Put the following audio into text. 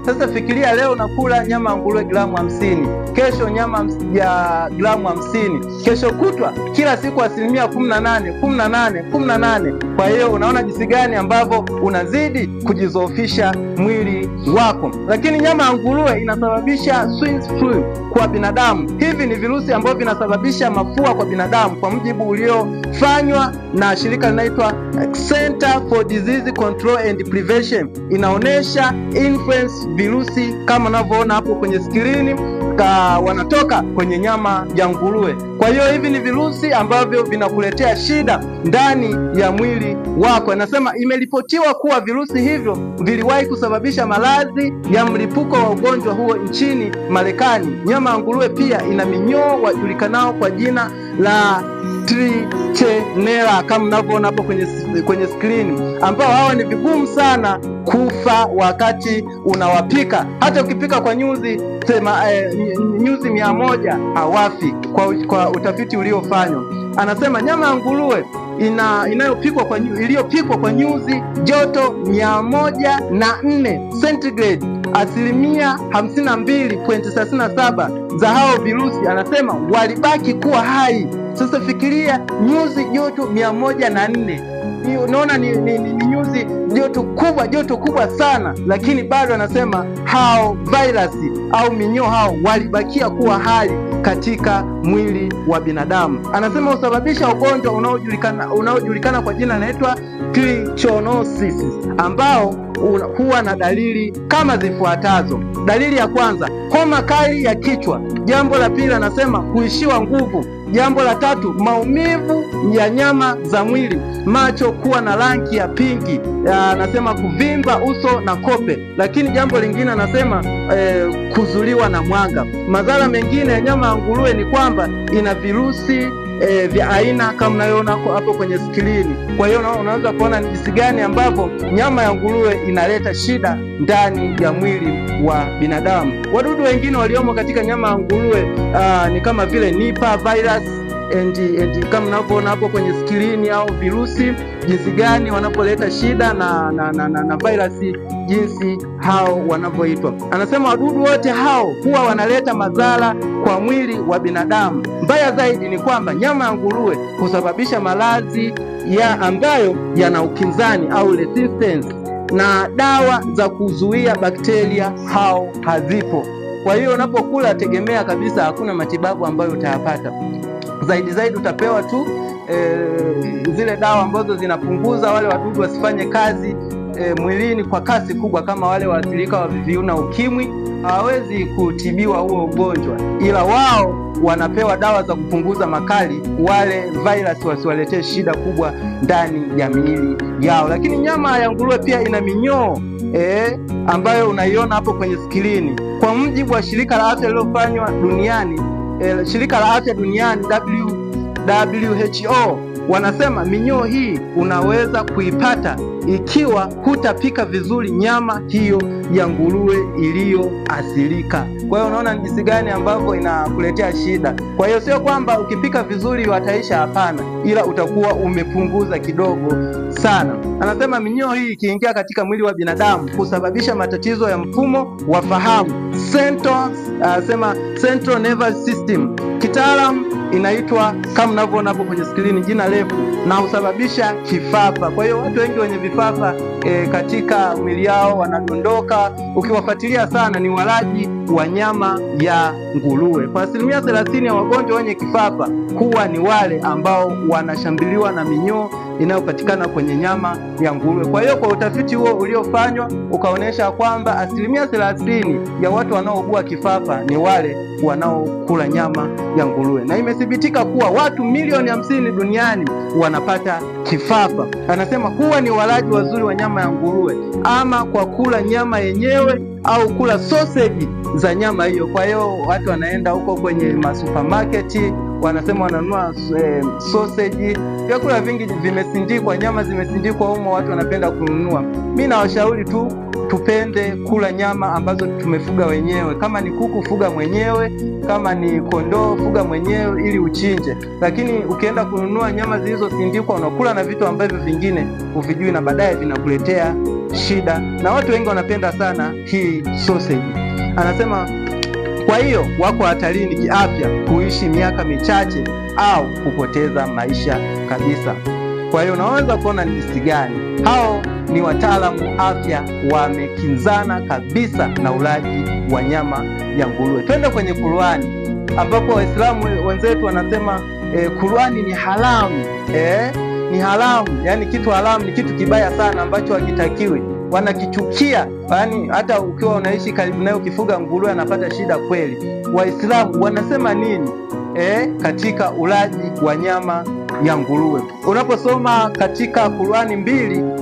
Sasa fikiria leo unakula nyama ya nguruwe gramu 50, kesho nyama ya gramu 50, kesho kutwa kila siku 18%. Kwa hiyo unaona jinsi gani ambavyo unazidi kujizofisha mwili wako. Lakini nyama ya nguruwe inasababisha swine flu kwa binadamu. Hivi ni virusi ambavyo vinasababisha mafua kwa binadamu, kwa mujibu uliofanywa na shirika linaloitwa Center for Disease Control and Prevention. Inaonesha influence virusi kama unavyoona hapo kwenye skrini wanatoka kwenye nyama ya nguruwe. Kwa hiyo hivi ni virusi ambavyo vinakuletea shida ndani ya mwili wako. Anasema imeripotiwa kuwa virusi hivyo viliwahi kusababisha maradhi ya mlipuko wa ugonjwa huo nchini Marekani. Nyama ya nguruwe pia ina minyoo wajulikanao kwa jina la Trichinella kama mnavyoona hapo kwenye screen, ambao hawa ni vigumu sana kufa wakati unawapika. Hata ukipika kwa nyuzi 100 hawafi kwa utafiti uliofanywa. Anasema nyama ya nguruwe iliyopikwa kwa nyuzi joto 104 centigrade, 52.37% za hao virusi anasema walibaki kuwa hai. Sasa fikiria nyuzi joto 104. Unaona ni nyuzi joto kubwa sana, lakini bado anasema hao virusi au minyoo hao walibakia kuwa hai katika mwili wa binadamu. Anasema husababisha ugonjwa unaojulikana kwa jina linaloitwa trichinosis, ambao huwa na dalili kama zifuatazo. Dalili ya kwanza, homa kali ya kichwa. Jambo la pili anasema kuishiwa nguvu. Jambo la tatu, maumivu ya nyama za mwili, macho kuwa na rangi ya pinki, anasema kuvimba uso na kope. Lakini jambo lingine anasema kuzuliwa na mwanga. Madhara mengine ya nyama ya nguruwe ni kwamba ina virusi vya aina kama mnayoona hapo kwenye skrini. Kwa hiyo unaweza kuona ni jinsi gani ambavyo nyama ya nguruwe inaleta shida ndani ya mwili wa binadamu. Wadudu wengine waliomo katika nyama ya nguruwe ni kama vile Nipah virus and kama mnavyoona hapo kwenye skrini, au virusi jinsi gani wanapoleta shida na virusi jinsi hao wanavyoitwa. Anasema wadudu wote hao huwa wanaleta madhara kwa mwili wa binadamu. Mbaya zaidi ni kwamba nyama ya nguruwe husababisha maradhi ambayo yana ukinzani au resistance, na dawa za kuzuia bakteria hao hazipo. Kwa hiyo unapokula tegemea kabisa hakuna matibabu ambayo utayapata. Zaidi utapewa tu zile dawa ambazo zinapunguza wale wadudu wasifanye kazi mwilini kwa kasi kubwa, kama wale waathirika wa VVU na ukimwi hawawezi kutibiwa huo ugonjwa, ila wao wanapewa dawa za kupunguza makali wale virus wasiwaletee shida kubwa ndani ya miili yao. Lakini nyama ya nguruwe pia ina minyoo ambayo unaiona hapo kwenye skrini. Kwa mujibu wa shirika la afya lililofanywa duniani, shirika la afya duniani WHO, wanasema minyoo hii unaweza kuipata ikiwa hutapika vizuri nyama hiyo ya nguruwe iliyoathirika. Kwa hiyo unaona jinsi gani ambavyo inakuletea shida. Kwa hiyo sio kwamba ukipika vizuri wataisha, hapana, ila utakuwa umepunguza kidogo sana. Anasema minyoo hii ikiingia katika mwili wa binadamu kusababisha matatizo ya mfumo wa fahamu, central nervous system. Kitaalamu inaitwa kama mnavyoona hapo kwenye skrini, jina refu, na husababisha kifafa. Kwa hiyo watu wengi wenye vifafa katika mwili yao wanadondoka. Ukiwafuatilia sana ni walaji wa nyama ya nguruwe. Kwa 30% ya wagonjwa wenye kifafa huwa ni wale ambao wanashambuliwa na minyoo inayopatikana kwenye nyama ya nguruwe. Kwa hiyo kwa utafiti huo uliofanywa ukaonesha kwamba 30% ya watu wanaougua kifafa ni wale wanaokula nyama ya nguruwe, na imethibitika kuwa watu milioni 50 duniani wanapata kifafa. Anasema huwa ni walaji wazuri wa nyama ya nguruwe, ama kwa kula nyama yenyewe au kula sausage za nyama hiyo. Kwa hiyo watu wanaenda huko kwenye masupermarket wanasema wananunua sausage, vyakula vingi vimesindikwa, nyama zimesindikwa humo, watu wanapenda kununua. Mimi nawashauri tu tupende kula nyama ambazo tumefuga wenyewe. Kama ni kuku, fuga mwenyewe, kama ni kondoo, fuga mwenyewe ili uchinje. Lakini ukienda kununua nyama zilizosindikwa, unakula na vitu ambavyo vingine uvijui na baadaye vinakuletea shida. Na watu wengi wanapenda sana hii sausage. Anasema kwa hiyo wako hatarini kiafya kuishi miaka michache au kupoteza maisha kabisa. Kwa hiyo unaweza kuona ni jinsi gani hao ni wataalamu afya wamekinzana kabisa na ulaji wa nyama ya nguruwe. Twende kwenye Qur'ani ambapo Waislamu wenzetu wanasema Qur'ani ni haramu. Ni haramu, yani kitu haramu ni kitu kibaya sana ambacho hakitakiwi. Wanakichukia, yani hata ukiwa unaishi karibu naye ukifuga nguruwe anapata shida kweli. Waislamu wanasema nini katika ulaji wa nyama ya nguruwe? Unaposoma katika Qur'ani 2